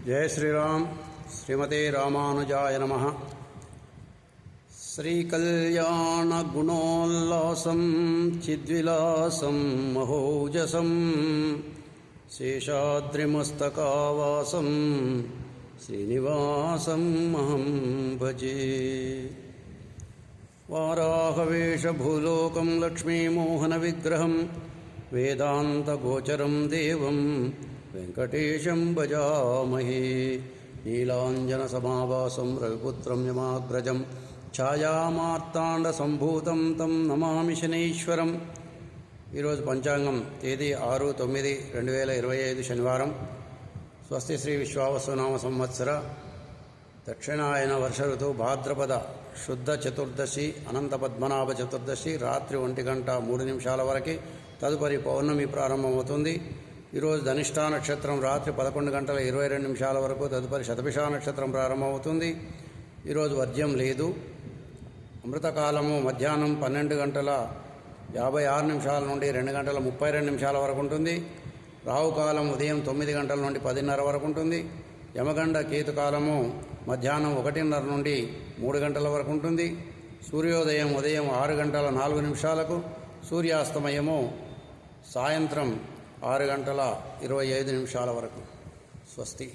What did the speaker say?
जय श्रीराम। श्रीमते रामानुजाय नमः। श्रीकल्याणगुणोल्लासं चिद्विलासं महोजसं शेषाद्रिमस्तकावासं श्रीनिवासं महं भजे। वाराहवेशभूलोकं लक्ष्मीमोहनविग्रहं वेदान्तगोचरं देवं वेङ्कटेशं भजामहे। नीलाञ्जनसमाभासं रविपुत्रं यमाग्रजं ఛాయామార్తాండసంభూతం తం నమామి శనీశ్వరం। ఈరోజు పంచాంగం తేదీ 6/9/2025 శనివారం। స్వస్తి శ్రీ విశ్వావసునామ సంవత్సర దక్షిణాయన వర్ష ఋతువు భాద్రపద శుద్ధ చతుర్దశి అనంత పద్మనాభ చతుర్దశి రాత్రి 1:03 వరకు తదుపరి పౌర్ణమి ప్రారంభమవుతుంది। ఈరోజు ధనిష్టా నక్షత్రం రాత్రి 11:22 వరకు తదుపరి శతభిష నక్షత్రం ప్రారంభమవుతుంది। ఈరోజు వర్జ్యం లేదు। అమృతకాలము మధ్యాహ్నం 12:56 నుండి 2:32 వరకు ఉంటుంది। రాహుకాలం ఉదయం 9 గంటల నుండి 10:30 వరకు ఉంటుంది। యమగండ కేతుకాలము మధ్యాహ్నం 1:30 నుండి 3 గంటల వరకు ఉంటుంది। సూర్యోదయం ఉదయం 6:04 సూర్యాస్తమయము సాయంత్రం 6:25 వరకు। స్వస్తి।